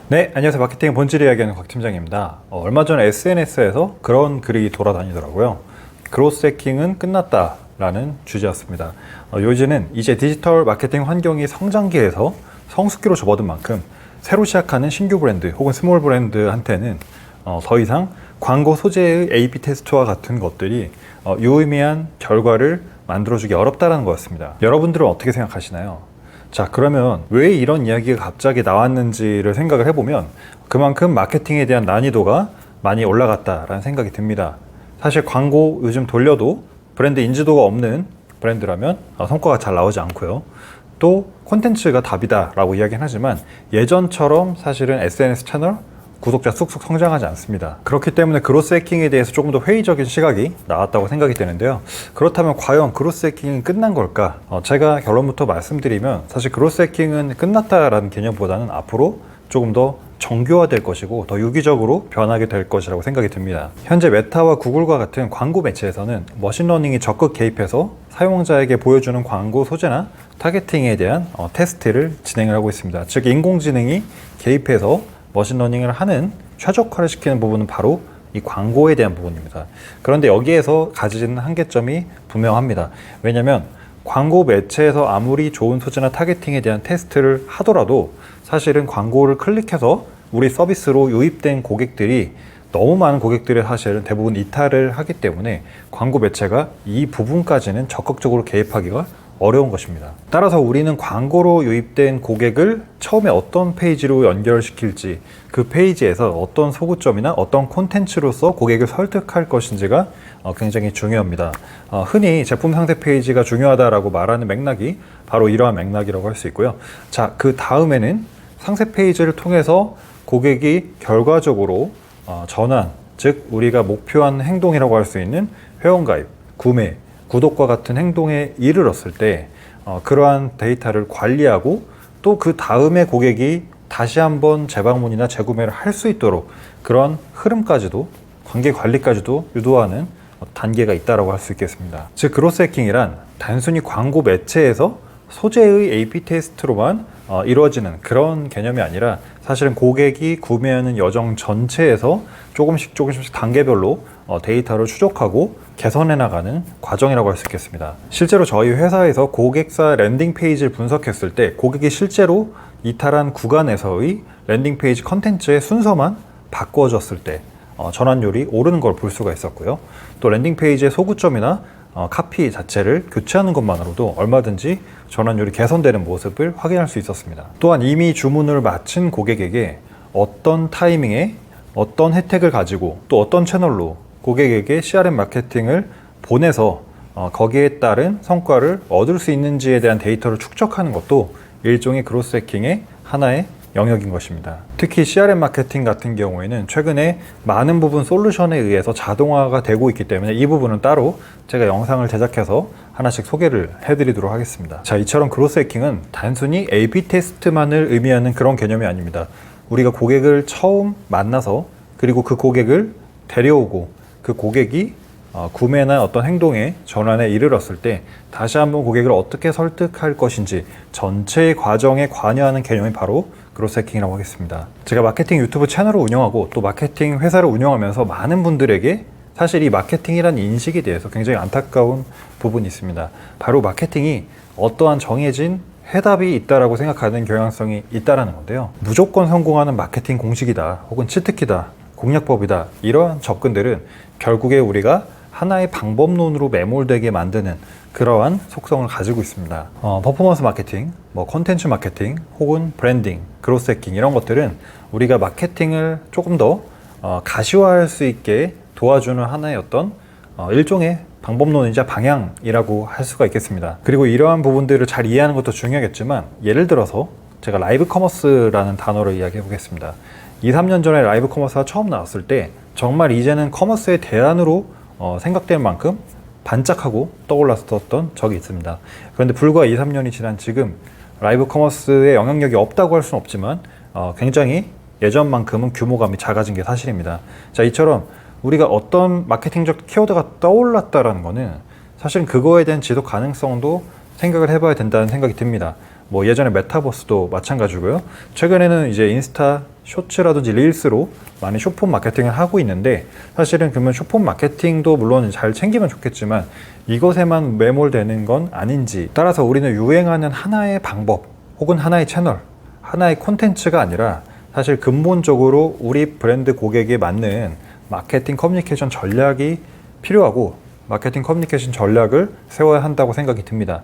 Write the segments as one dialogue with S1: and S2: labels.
S1: 네, 안녕하세요. 마케팅 본질 이야기하는 곽 팀장입니다. 얼마 전에 SNS에서 그런 글이 돌아다니더라고요. 그로스 해킹은 끝났다 라는 주제였습니다. 요즘은 이제 디지털 마케팅 환경이 성장기에서 성숙기로 접어든 만큼 새로 시작하는 신규 브랜드 혹은 스몰 브랜드한테는 더 이상 광고 소재의 A/B 테스트와 같은 것들이 유의미한 결과를 만들어주기 어렵다는 거였습니다. 여러분들은 어떻게 생각하시나요? 자, 그러면 왜 이런 이야기가 갑자기 나왔는지를 생각을 해보면 그만큼 마케팅에 대한 난이도가 많이 올라갔다라는 생각이 듭니다. 사실 광고 요즘 돌려도 브랜드 인지도가 없는 브랜드라면 성과가 잘 나오지 않고요. 또 콘텐츠가 답이다 라고 이야기는 하지만 예전처럼 사실은 SNS 채널 구독자 쑥쑥 성장하지 않습니다. 그렇기 때문에 그로스 해킹에 대해서 조금 더 회의적인 시각이 나왔다고 생각이 되는데요. 그렇다면 과연 그로스 해킹은 끝난 걸까? 제가 결론부터 말씀드리면 사실 그로스 해킹은 끝났다라는 개념보다는 앞으로 조금 더 정교화될 것이고 더 유기적으로 변하게 될 것이라고 생각이 듭니다. 현재 메타와 구글과 같은 광고 매체에서는 머신러닝이 적극 개입해서 사용자에게 보여주는 광고 소재나 타겟팅에 대한 테스트를 진행을 하고 있습니다. 즉 인공지능이 개입해서 머신러닝을 하는 최적화를 시키는 부분은 바로 이 광고에 대한 부분입니다. 그런데 여기에서 가지는 한계점이 분명합니다. 왜냐하면 광고 매체에서 아무리 좋은 소재나 타겟팅에 대한 테스트를 하더라도 사실은 광고를 클릭해서 우리 서비스로 유입된 고객들이 너무 많은 고객들이 사실은 대부분 이탈을 하기 때문에 광고 매체가 이 부분까지는 적극적으로 개입하기가 어려운 것입니다. 따라서 우리는 광고로 유입된 고객을 처음에 어떤 페이지로 연결시킬지 그 페이지에서 어떤 소구점이나 어떤 콘텐츠로서 고객을 설득할 것인지가 굉장히 중요합니다. 흔히 제품 상세 페이지가 중요하다라고 말하는 맥락이 바로 이러한 맥락이라고 할 수 있고요. 자, 그 다음에는 상세 페이지를 통해서 고객이 결과적으로 전환, 즉 우리가 목표한 행동이라고 할 수 있는 회원가입, 구매, 구독과 같은 행동에 이르렀을 때 그러한 데이터를 관리하고 또 그 다음에 고객이 다시 한번 재방문이나 재구매를 할 수 있도록 그런 흐름까지도 관계 관리까지도 유도하는 단계가 있다고 할 수 있겠습니다. 즉 그로스 해킹이란 단순히 광고 매체에서 소재의 A/B 테스트로만 이루어지는 그런 개념이 아니라 사실은 고객이 구매하는 여정 전체에서 조금씩 단계별로 데이터를 추적하고 개선해 나가는 과정이라고 할 수 있겠습니다. 실제로 저희 회사에서 고객사 랜딩 페이지를 분석했을 때 고객이 실제로 이탈한 구간에서의 랜딩 페이지 컨텐츠의 순서만 바꿔줬을 때 전환율이 오르는 걸 볼 수가 있었고요. 또 랜딩 페이지의 소구점이나 카피 자체를 교체하는 것만으로도 얼마든지 전환율이 개선되는 모습을 확인할 수 있었습니다. 또한 이미 주문을 마친 고객에게 어떤 타이밍에 어떤 혜택을 가지고 또 어떤 채널로 고객에게 CRM 마케팅을 보내서 거기에 따른 성과를 얻을 수 있는지에 대한 데이터를 축적하는 것도 일종의 그로스 해킹의 하나의 영역인 것입니다. 특히 CRM 마케팅 같은 경우에는 최근에 많은 부분 솔루션에 의해서 자동화가 되고 있기 때문에 이 부분은 따로 제가 영상을 제작해서 하나씩 소개를 해드리도록 하겠습니다. 자, 이처럼 그로스 해킹은 단순히 A/B 테스트만을 의미하는 그런 개념이 아닙니다. 우리가 고객을 처음 만나서 그리고 그 고객을 데려오고 그 고객이 구매나 어떤 행동의 전환에 이르렀을 때 다시 한번 고객을 어떻게 설득할 것인지 전체 과정에 관여하는 개념이 바로 그로스 해킹이라고 하겠습니다. 제가 마케팅 유튜브 채널을 운영하고 또 마케팅 회사를 운영하면서 많은 분들에게 사실 이 마케팅이라는 인식에 대해서 굉장히 안타까운 부분이 있습니다. 바로 마케팅이 어떠한 정해진 해답이 있다라고 생각하는 경향성이 있다라는 건데요. 무조건 성공하는 마케팅 공식이다 혹은 치트키다 공략법이다 이러한 접근들은 결국에 우리가 하나의 방법론으로 매몰되게 만드는 그러한 속성을 가지고 있습니다. 퍼포먼스 마케팅, 콘텐츠 마케팅 혹은 브랜딩, 그로스 해킹 이런 것들은 우리가 마케팅을 조금 더 가시화할 수 있게 도와주는 하나의 어떤 일종의 방법론이자 방향이라고 할 수가 있겠습니다. 그리고 이러한 부분들을 잘 이해하는 것도 중요하겠지만 예를 들어서 제가 라이브 커머스라는 단어를 이야기해 보겠습니다. 2, 3년 전에 라이브 커머스가 처음 나왔을 때 정말 이제는 커머스의 대안으로 생각될 만큼 반짝하고 떠올랐었던 적이 있습니다. 그런데 불과 2, 3년이 지난 지금 라이브 커머스의 영향력이 없다고 할 수는 없지만 굉장히 예전만큼은 규모감이 작아진 게 사실입니다. 자, 이처럼 우리가 어떤 마케팅적 키워드가 떠올랐다라는 거는 사실은 그거에 대한 지속 가능성도 생각을 해봐야 된다는 생각이 듭니다. 뭐 예전에 메타버스도 마찬가지고요. 최근에는 이제 인스타 쇼츠라든지 릴스로 많이 숏폼 마케팅을 하고 있는데, 사실은 그러면 숏폼 마케팅도 물론 잘 챙기면 좋겠지만 이것에만 매몰되는 건 아닌지, 따라서 우리는 유행하는 하나의 방법 혹은 하나의 채널, 하나의 콘텐츠가 아니라 사실 근본적으로 우리 브랜드 고객에 맞는 마케팅 커뮤니케이션 전략이 필요하고, 마케팅 커뮤니케이션 전략을 세워야 한다고 생각이 듭니다.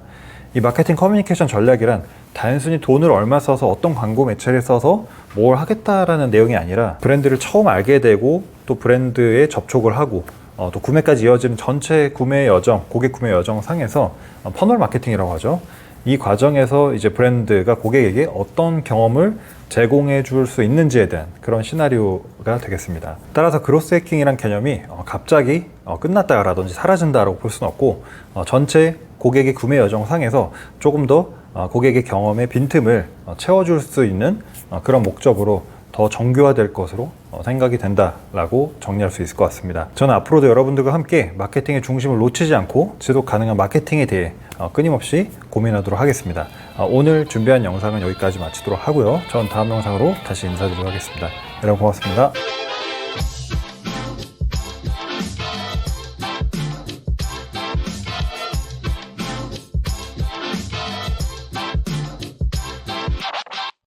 S1: 이 마케팅 커뮤니케이션 전략이란 단순히 돈을 얼마 써서 어떤 광고 매체를 써서 뭘 하겠다라는 내용이 아니라, 브랜드를 처음 알게 되고 또 브랜드에 접촉을 하고 또 구매까지 이어지는 전체 구매 여정, 고객 구매 여정 상에서 퍼널 마케팅이라고 하죠. 이 과정에서 이제 브랜드가 고객에게 어떤 경험을 제공해 줄 수 있는지에 대한 그런 시나리오가 되겠습니다. 따라서 그로스 해킹이란 개념이 갑자기 끝났다라든지 사라진다라고 볼 수는 없고, 전체 고객의 구매 여정 상에서 조금 더 고객의 경험의 빈틈을 채워줄 수 있는 그런 목적으로 더 정교화될 것으로 생각이 된다라고 정리할 수 있을 것 같습니다. 저는 앞으로도 여러분들과 함께 마케팅의 중심을 놓치지 않고 지속 가능한 마케팅에 대해 끊임없이 고민하도록 하겠습니다. 오늘 준비한 영상은 여기까지 마치도록 하고요. 전 다음 영상으로 다시 인사드리도록 하겠습니다. 여러분 고맙습니다.